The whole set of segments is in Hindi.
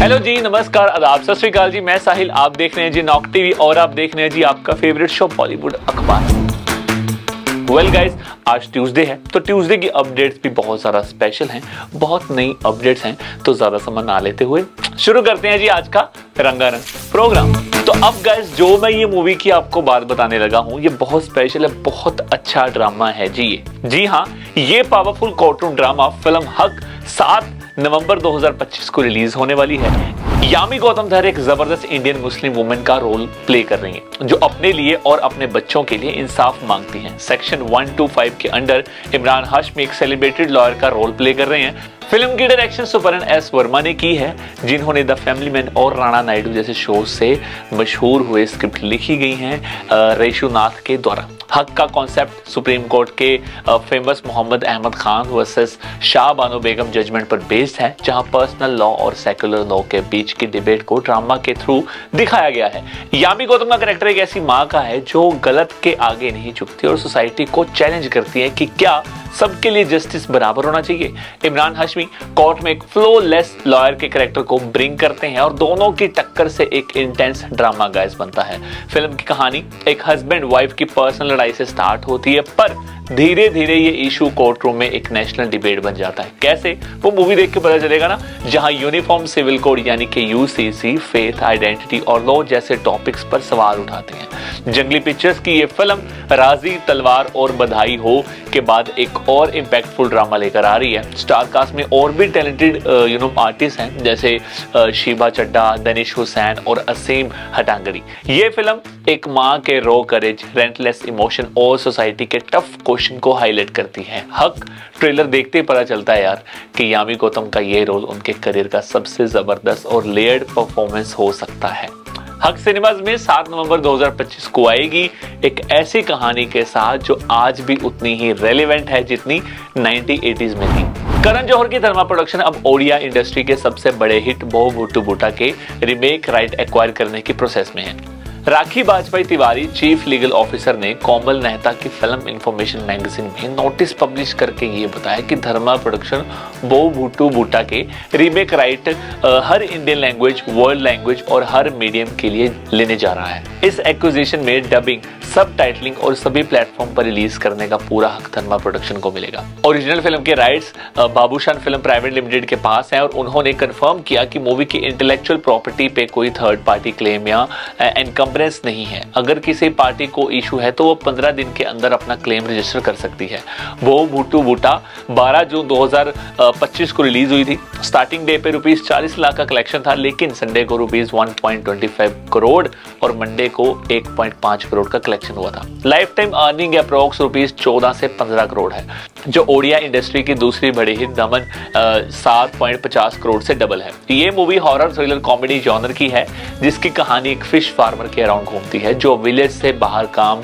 हेलो जी, नमस्कार, आदाब, सत श्री अकाल जी। मैं साहिल, आप देख रहे हैं जी नॉक टीवी और आप देख रहे हैं जी आपका फेवरेट शो बॉलीवुड अखबार। वेल गाइस, आज ट्यूसडे है तो ट्यूसडे की अपडेट्स भी बहुत सारा स्पेशल हैं, बहुत नई अपडेट्स हैं। तो ज्यादा समय ना लेते हुए शुरू करते हैं जी आज का रंगारंग प्रोग्राम। तो अब गाइस, जो मैं ये मूवी की आपको बात बताने लगा हूँ, ये बहुत स्पेशल है, बहुत अच्छा ड्रामा है जी। जी हाँ, ये पावरफुल कोर्टरूम ड्रामा फिल्म हक 7 नवंबर 2025 को रिलीज होने वाली है। यामी गौतम धर एक जबरदस्त इंडियन मुस्लिम वुमेन का रोल प्ले कर रही हैं, जो अपने लिए और अपने बच्चों के लिए इंसाफ मांगती हैं। सेक्शन 125 के अंडर इमरान हाशमी एक सेलिब्रेटेड लॉयर का रोल प्ले कर रहे हैं। फिल्म की डायरेक्शन सुपरन एस वर्मा ने की है, जिन्होंने द फैमिली मैन और राणा नायडू जैसे शो से मशहूर हुए स्क्रिप्ट लिखी गई हैं रेशु नाथ के द्वारा। हक का कॉन्सेप्ट सुप्रीम कोर्ट के famous Mohammad Ahmad Khan versus Shah Bano Begum judgement पर बेस्ड है, जहां पर्सनल लॉ और सेकुलर लॉ के बीच की डिबेट को ड्रामा के थ्रू दिखाया गया है। यामी गौतम का कैरेक्टर एक ऐसी माँ का है जो गलत के आगे नहीं झुकती और सोसाइटी को चैलेंज करती है कि क्या सबके लिए जस्टिस बराबर होना चाहिए। इमरान हाशमी कोर्ट में एक फ्लोलेस लॉयर के कैरेक्टर को ब्रिंग करते हैं और दोनों की टक्कर से एक इंटेंस ड्रामा गाइस बनता है। फिल्म की कहानी एक हस्बैंड वाइफ की पर्सनल लड़ाई से स्टार्ट होती है, पर धीरे धीरे ये इशू कोर्ट रूम में एक नेशनल डिबेट बन जाता है। कैसे, वो मूवी देख के पता चलेगा ना, जहां यूनिफॉर्म सिविल कोड यानी कि यूसीसी, फेथ, आइडेंटिटी और लॉ जैसे टॉपिक्स पर सवाल उठाते हैं। जंगली पिक्चर्स की ये फिल्म राजी, तलवार और बधाई हो के बाद एक और इम्पैक्टफुल ड्रामा लेकर आ रही है। स्टार कास्ट में और भी टैलेंटेड आर्टिस्ट हैं, जैसे शीबा चड्ढा, दनिश हुसैन और असीम हटांगरी। ये फिल्म एक माँ के रॉ करेज, रेंटलेस इमोशन और सोसाइटी के टफ क्वेश्चन को हाईलाइट करती है। हक ट्रेलर देखते ही पता चलता है यार कि यामी गौतम का ये रोल उनके करियर का सबसे जबरदस्त और लेयर्ड परफॉर्मेंस हो सकता है। हक सिनेमाज में 7 नवंबर 2025 को आएगी, एक ऐसी कहानी के साथ जो आज भी उतनी ही रेलेवेंट है जितनी 1980s में थी। करण जौहर की धर्मा प्रोडक्शन अब ओडिया इंडस्ट्री के सबसे बड़े हिट बहु भुट्टू भुट्टा के रीमेक राइट एक्वायर करने की प्रोसेस में है। Rakhi Bajpai Tiwari, chief legal officer, ने कोमल मेहता की फिल्म इंफॉर्मेशन मैगजीन में नोटिस पब्लिश करके ये बताया कि धर्मा प्रोडक्शन बहु भुट्टू भुट्टा के रीमेक राइट हर इंडियन लैंग्वेज, वर्ल्ड लैंग्वेज और हर मीडियम के लिए लेने जा रहा है। इस एक्विजिशन में डबिंग, सब टाइटलिंग और सभी प्लेटफॉर्म पर रिलीज करने का पूरा हक धर्मा प्रोडक्शन को मिलेगा। ओरिजिनल फिल्म के rights Babushan film private limited के पास हैं और उन्होंने कंफर्म किया कि मूवी की इंटेलेक्चुअल प्रॉपर्टी पे कोई थर्ड पार्टी क्लेम या एनकम्बरेंस नहीं है। अगर किसी पार्टी को इशू है तो वो 15 दिन के अंदर अपना क्लेम रजिस्टर कर सकती है। बहु भुट्टू भुट्टा 12 जून 2025 को रिलीज हुई थी। स्टार्टिंग डे पे ₹40 लाख का कलेक्शन था, लेकिन संडे को ₹1.25 करोड़ और मंडे को 1.5 करोड़ का कलेक्शन हुआ था। लाइफ टाइम अर्निंग अप्रोक्स ₹14 से 15 करोड़ है, जो ओडिया इंडस्ट्री की दूसरी बड़ी हिट दमन 7.50 करोड़ से डबल है। ये movie horror thriller comedy genre की है, जिसकी कहानी एक फिश फार्मर के अराउंड घूमती है, जो विलेज से बाहर काम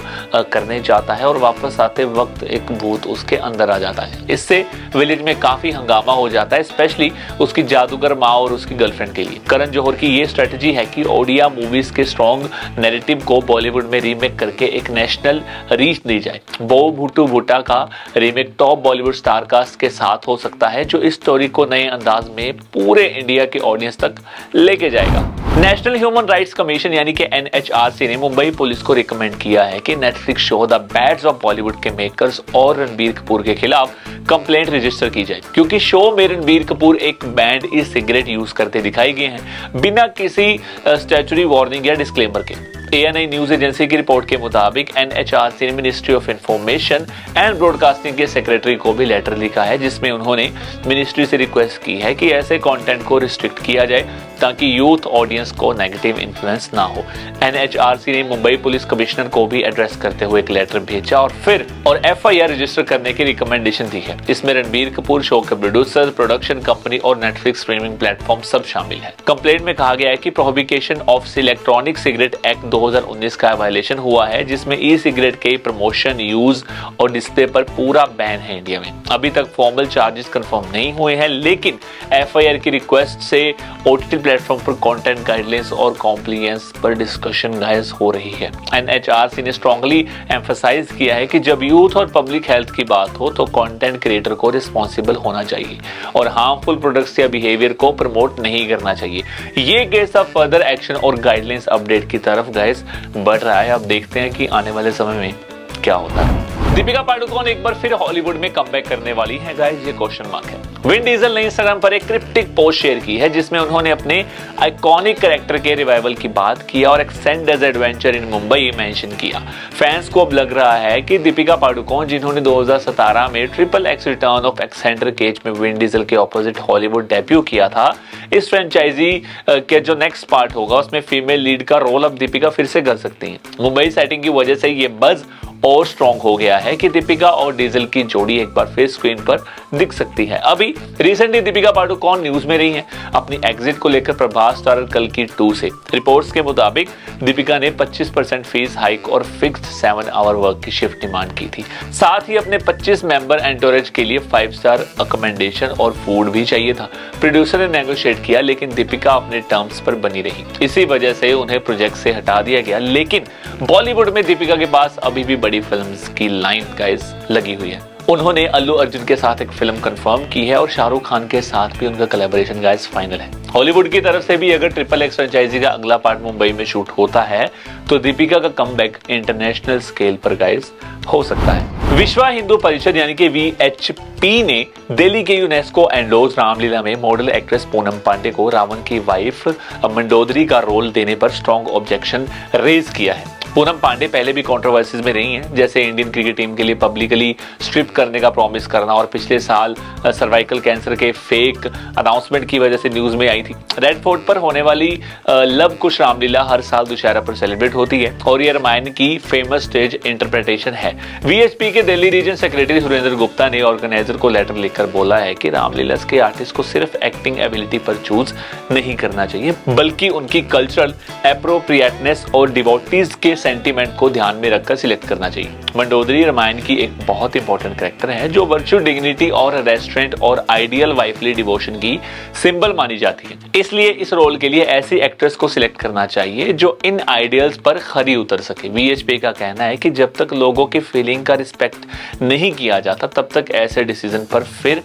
करने जाता है और वापस आते वक्त एक भूत उसके अंदर आ जाता है। इससे विलेज में काफी हंगामा हो जाता है, स्पेशली उसकी जादूगर माँ और उसकी गर्लफ्रेंड के लिए। करण जौहर की ये स्ट्रेटजी है कि ओडिया मूवीज के स्ट्रॉन्ग नैरेटिव को बॉलीवुड में रीमेक करके एक नेशनल रीच दी जाए। बहु भुट्टू भुट्टा का remake top Bollywood star cast के साथ हो सकता है, जो इस स्टोरी को नए अंदाज में पूरे इंडिया के ऑडियंस तक लेके जाएगा। नेशनल ह्यूमन राइट्स कमीशन यानी कि NHRC ने मुंबई पुलिस को रिकमेंड किया है कि Netflix show the Bads of Bollywood के मेकर्स और रणबीर कपूर के खिलाफ कंप्लेंट रजिस्टर की जाए, क्योंकि शो में रणबीर कपूर एक बैंड ई सिगरेट यूज करते दिखाई गए हैं बिना किसी स्टैट्यूटरी वार्निंग या डिस्क्लेमर के। ANI न्यूज एजेंसी की रिपोर्ट के मुताबिक NHRC ने ministry of information and broadcasting के सेक्रेटरी को भी लेटर लिखा है, जिसमें उन्होंने मिनिस्ट्री से रिक्वेस्ट की है कि ऐसे कंटेंट को रिस्ट्रिक्ट किया जाए ताकि यूथ ऑडियंस को नेगेटिव इन्फ्लुएंस ना हो। NHRC ने मुंबई पुलिस कमिश्नर को भी एड्रेस करते हुए एक लेटर भेजा और फिर FIR रजिस्टर करने की रिकमेंडेशन दी है। इसमें रणबीर कपूर, शो के प्रोड्यूसर, प्रोडक्शन कंपनी और नेटफ्लिक्स स्ट्रीमिंग प्लेटफॉर्म सब शामिल है। कंप्लेंट में कहा गया है कि prohibition of electronic cigarette act 2019 का वायलेशन हुआ है, जिसमें ई सिगरेट के प्रमोशन, यूज और डिस्प्ले पर पूरा बैन है इंडिया में। अभी तक फॉर्मल चार्जेस कंफर्म नहीं हुए हैं, लेकिन एफआईआर की रिक्वेस्ट से ओटीटी प्लेटफॉर्म पर कंटेंट गाइडलाइंस और कॉम्प्लायंस पर डिस्कशन गाइस हो रही है। एनएचआरसी ने स्ट्रांगली एम्फसाइज किया है कि जब यूथ और पब्लिक हेल्थ की बात हो तो कंटेंट क्रिएटर को रिस्पॉन्सिबल होना चाहिए और हार्मफुल प्रोडक्ट्स या बिहेवियर को प्रमोट नहीं करना चाहिए। ये केस अब फर्दर एक्शन और गाइडलाइंस अपडेट की तरफ गाइस बढ़ रहा है। अब देखते हैं कि आने वाले समय में क्या होता है। दीपिका पादुकोण एक बार फिर हॉलीवुड में कमबैक करने वाली है गाइस, ये क्वेश्चन मार्क है। विन डीजल ने इंस्टाग्राम पर एक क्रिप्टिक पोस्ट शेयर की है, जिसमें उन्होंने अपने आइकॉनिक कैरेक्टर के रिवाइवल की बात की और extended adventure in Mumbai mention किया। फैंस को अब लग रहा है कि दीपिका पादुकोण, जिन्होंने 2017 में XXX return of Xander Cage में विन डीजल के ऑपोजिट हॉलीवुड डेब्यू किया था, इस फ्रेंचाइजी के जो नेक्स्ट पार्ट होगा उसमें फीमेल लीड का रोल अब दीपिका फिर से कर सकती हैं। मुंबई सेटिंग की वजह से ये बज और स्ट्रॉन्ग हो गया है कि दीपिका और डीजल की जोड़ी एक बार फिर स्क्रीन पर दिख सकती है। अभी रिसेंटली दीपिका पादुकोण न्यूज में रही हैं अपनी एग्जिट को लेकर प्रभास स्टारर कल्कि 2 से। रिपोर्ट्स के मुताबिक दीपिका ने 25% फीस हाइक और फिक्स्ड 7 आवर वर्क की शिफ्ट डिमांड की थी। साथ ही अपने 25 मेंबर एंटोरेज के लिए 5 स्टार अकोमोडेशन और फूड भी चाहिए था। प्रोड्यूसर ने नेगोशिएट किया, लेकिन दीपिका अपने टर्म्स पर बनी रही। इसी वजह से उन्हें प्रोजेक्ट से हटा दिया गया। लेकिन बॉलीवुड में दीपिका के पास अभी भी बड़ी फिल्म्स की लाइन गाइस लगी हुई है। उन्होंने अल्लू अर्जुन के साथ एक फिल्म कंफर्म की है और शाहरुख खान के साथ भी उनका कोलैबोरेशन गाइस फाइनल है। हॉलीवुड की तरफ से भी अगर XXX फ्रेंचाइजी का अगला पार्ट मुंबई में शूट होता है तो दीपिका का कमबैक इंटरनेशनल स्केल पर गाइस हो सकता है। विश्व हिंदू परिषद यानी कि VHP ने दिल्ली के यूनेस्को एंडोर्स रामलीला में मॉडल एक्ट्रेस पूनम पांडे को रावण की वाइफ मंडोदरी का रोल देने पर स्ट्रॉन्ग ऑब्जेक्शन रेज किया है। पूनम पांडे पहले भी कंट्रोवर्सीज में रही हैं, जैसे इंडियन क्रिकेट टीम के लिए पब्लिकली स्ट्रिप करने का प्रॉमिस करना और पिछले साल सर्वाइकल कैंसर के फेक अनाउंसमेंट की वजह से न्यूज में आई थी। रेड फोर्ट पर होने वाली लव कुश रामलीला हर साल दुशहरा पर सेलिब्रेट होती है और ये रामायण की फेमस स्टेज इंटरप्रिटेशन है। VHP के दिल्ली रीजन सेक्रेटरी सुरेंद्र गुप्ता ने ऑर्गेनाइजर को लेटर लिखकर बोला है कि रामलीला के आर्टिस्ट को सिर्फ एक्टिंग एबिलिटी पर चूज नहीं करना चाहिए, बल्कि उनकी कल्चरल एप्रोप्रिएटनेस और डिवोटीज के सेंटीमेंट को ध्यान में रखकर सिलेक्ट करना चाहिए। मंडोदरी रामायण की एक बहुत इंपॉर्टेंट कैरेक्टर है जो वर्चुअल डिग्निटी और रेस्टोरेंट और आइडियल वाइफली डिवोशन की सिंबल मानी जाती है। इसलिए इस रोल के लिए ऐसी एक्ट्रेस को सिलेक्ट करना चाहिए जो इन आइडियल्स पर खरी उतर सके। VHP का कहना है कि जब तक लोगों की फीलिंग का रिस्पेक्ट नहीं किया जाता तब तक ऐसे डिसीजन पर फिर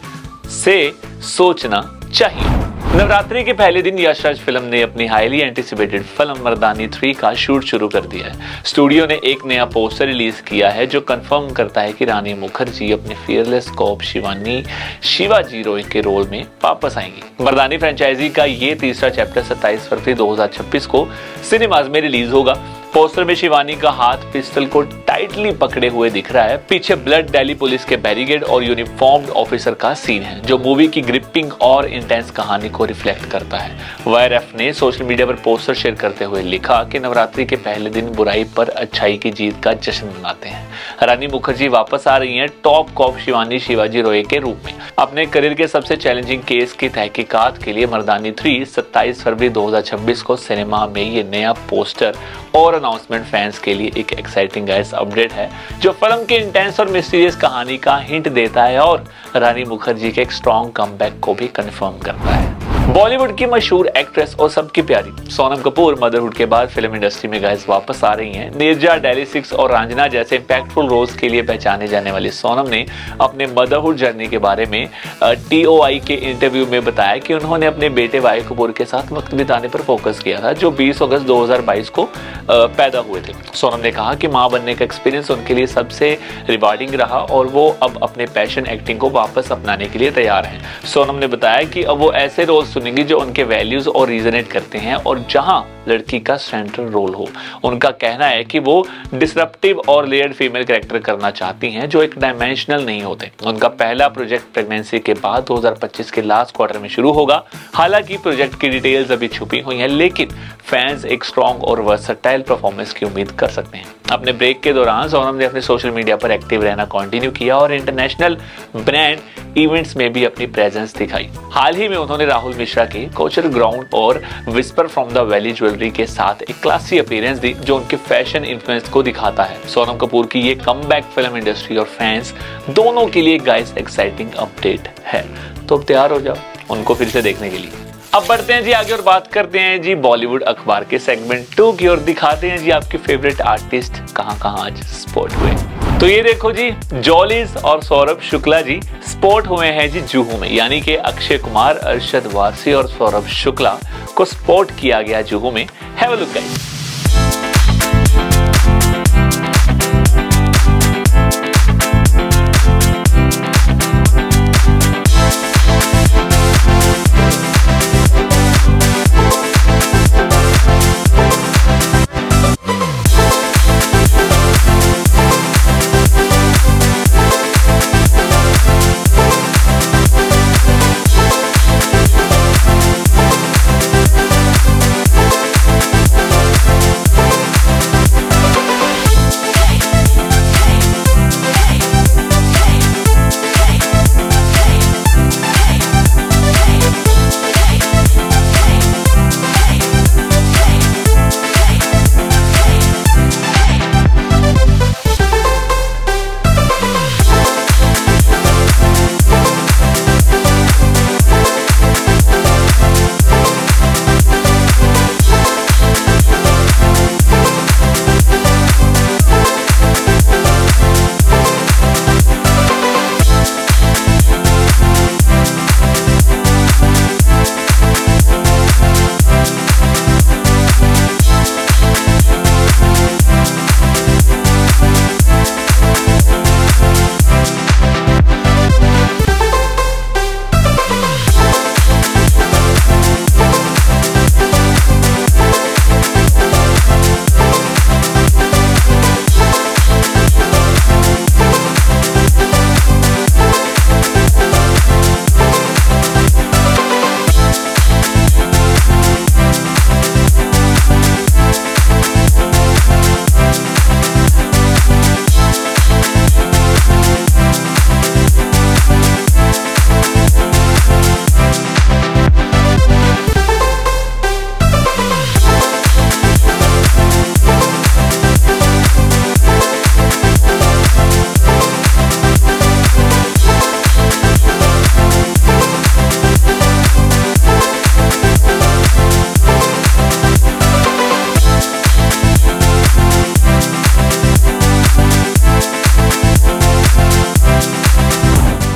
से सोचना चाहिए। नवरात्रि के पहले दिन यश राज फिल्म ने अपनी हाईली एंटिसिपेटेड फिल्म मर्दानी 3 का शूट शुरू कर दिया है। स्टूडियो ने एक नया पोस्टर रिलीज किया है जो कंफर्म करता है कि रानी मुखर्जी अपने फियरलेस कॉप शिवानी शिवाजी रॉय के रोल में वापस आएंगी। मर्दानी फ्रेंचाइजी का ये तीसरा चैप्टर 27 फरवरी 2026 को सिनेमाज में रिलीज होगा। पोस्टर में शिवानी का हाथ पिस्टल को टाइटली पकड़े हुए दिख रहा है। पीछे ब्लड दिल्ली पुलिस के बैरिकेड और यूनिफॉर्म्ड ऑफिसर का सीन है जो मूवी की ग्रिपिंग और इंटेंस कहानी को रिफ्लेक्ट करता है। YRF ने सोशल मीडिया पर पोस्टर शेयर करते हुए लिखा कि नवरात्रि के पहले दिन बुराई पर अच्छाई की जीत का जश्न मनाते हैं। रानी मुखर्जी वापस आ रही हैं टॉप कॉप शिवानी शिवाजी रॉय के रूप में। अपने करियर के सबसे चैलेंजिंग केस की तहकीकात के लिए मर्दानी 3 27 फरवरी 2026 को सिनेमा में ये नया पोस्टर और अनाउंसमेंट फैंस के लिए एक एक्साइटिंग गाइस अपडेट है जो फिल्म की इंटेंस और मिस्टीरियस कहानी का हिंट देता है और रानी मुखर्जी के एक स्ट्रॉन्ग कमबैक को भी कंफर्म करता है। बॉलीवुड की मशहूर एक्ट्रेस और सबकी प्यारी सोनम कपूर मदरहुड के बाद फिल्म इंडस्ट्री में गाइस वापस आ रही हैं। नीरजा, डेली 6 और रंजना जैसे इंपैक्टफुल रोल्स के लिए पहचाने जाने वाली सोनम ने अपने मदरहुड जर्नी के बारे में TOI के इंटरव्यू में बताया कि उन्होंने अपने बेटे वाई कपूर के साथ वक्त बिताने पर फोकस किया था जो 20 अगस्त 2022 को पैदा हुए थे। सोनम ने कहा कि मां बनने का एक्सपीरियंस उनके लिए सबसे रिवार्डिंग रहा और वो अब अपने पैशन एक्टिंग को वापस अपनाने के लिए तैयार हैं। सोनम ने बताया कि अब वो ऐसे रोल सुनेंगी जो उनके वैल्यूज और रीजनेट करते हैं और जहां लड़की का सेंट्रल रोल हो। उनका कहना है कि वो डिसरप्टिव और लेयर्ड फीमेल कैरेक्टर करना चाहती हैं जो एक डायमेंशनल नहीं होते। उनका पहला प्रोजेक्ट प्रेगनेंसी के बाद 2025 के लास्ट क्वार्टर में शुरू होगा। हालांकि प्रोजेक्ट की डिटेल्स अभी छुपी हुई हैं, लेकिन फैंस एक स्ट्रॉन्ग और वर्सटाइल परफॉर्मेंस की उम्मीद कर सकते हैं। अपने ब्रेक के दौरान सोनम ने अपने सोशल मीडिया पर एक्टिव रहना कंटिन्यू किया और इंटरनेशनल ब्रांड इवेंट्स में भी अपनी प्रेजेंस दिखाई। हाल ही में उन्होंने राहुल मिश्रा के कोचर ग्राउंड और whisper from the valley jewellery के साथ एक क्लासी अपीयरेंस दी जो उनके फैशन इन्फ्लुएंस को दिखाता है। सोनम कपूर की ये कमबैक फिल्म इंडस्ट्री और फैंस दोनों के लिए गाइस एक्साइटिंग अपडेट है। तो अब तैयार हो जाओ उनको फिर से देखने के लिए। अब बढ़ते हैं जी आगे और बात करते हैं जी बॉलीवुड अखबार के सेगमेंट 2 की और दिखाते हैं जी आपके फेवरेट आर्टिस्ट कहां आज स्पॉट हुए। तो ये देखो जी, जॉलीज और सौरभ शुक्ला जी स्पॉट हुए हैं जी जुहू में, यानी कि अक्षय कुमार, अरशद वारसी और सौरभ शुक्ला को स्पॉट किया गया जुहू में। Have a look guys.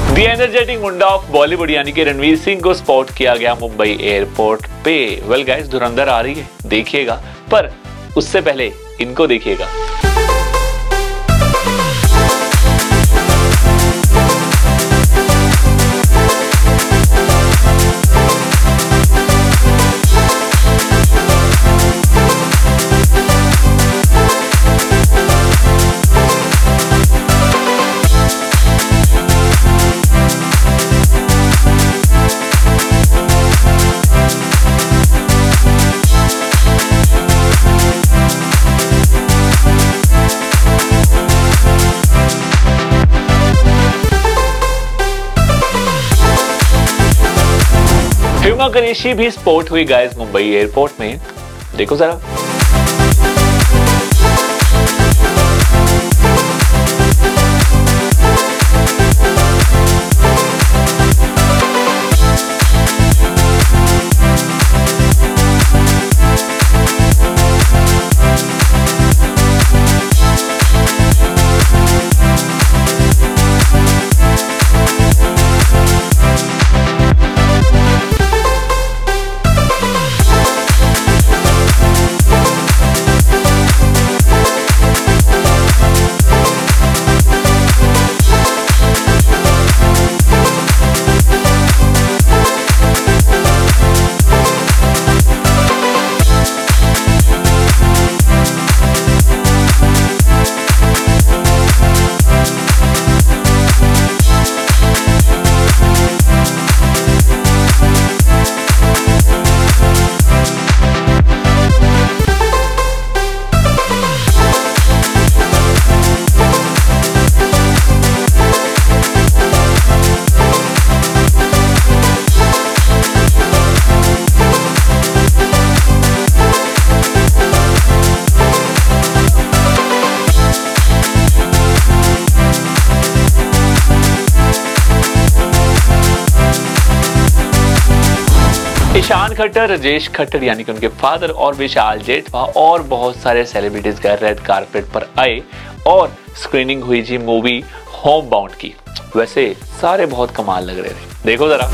The energetic Munda of Bollywood यानी कि रणवीर सिंह को स्पॉट किया गया मुंबई एयरपोर्ट पे। वेल गाइस, धुरंधर आ रही है, देखिएगा, पर उससे पहले इनको देखिएगा। हुमा कुरैशी भी स्पॉट हुई गाइस मुंबई एयरपोर्ट में, देखो जरा। ईशान खट्टर, राजेश खट्टर यानी कि उनके फादर और विशाल जेठवा और बहुत सारे सेलिब्रिटीज का रेड कारपेट पर आए और स्क्रीनिंग हुई जी मूवी होम बाउंड की। वैसे सारे बहुत कमाल लग रहे थे, देखो जरा।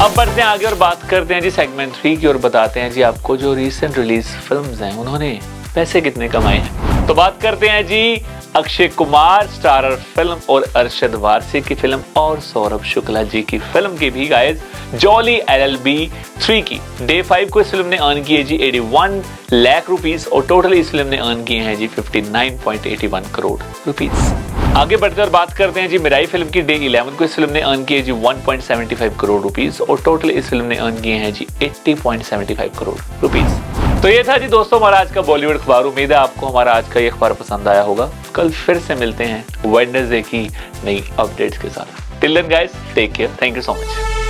अब बढ़ते हैं आगे और बात करते हैं जी सेगमेंट 3 की और बताते हैं जी आपको जो रीसेंट रिलीज फिल्म्स हैं उन्होंने पैसे कितने कमाए हैं। तो बात करते हैं जी अक्षय कुमार स्टारर फिल्म और अरशद वारसी की फिल्म और सौरभ शुक्ला जी की फिल्म की भी गाइस जॉली LLB 3 की डे 5 को इस फिल्म ने अर्न किए जी 81 लाख रुपीस और टोटल इस फिल्म ने अर्न किए हैं जी 59.81 करोड़ रुपीस। आगे बढ़ते और बात करते हैं जी मिराई फिल्म की डे 11 को इस फिल्म ने अर्न किए जी 1.75 करोड़ रुपीस और टोटल इस फिल्म ने अर्न किए हैं जी 80.75 करोड़ रुपीस। तो ये था जी दोस्तों हमारा आज का बॉलीवुड अखबार। उम्मीद है आपको हमारा आज का ये अखबार पसंद आया होगा। कल फिर से मिलते हैं वेडनेसडे की नई अपडेट्स के साथ। Till then guys take care, thank you so much.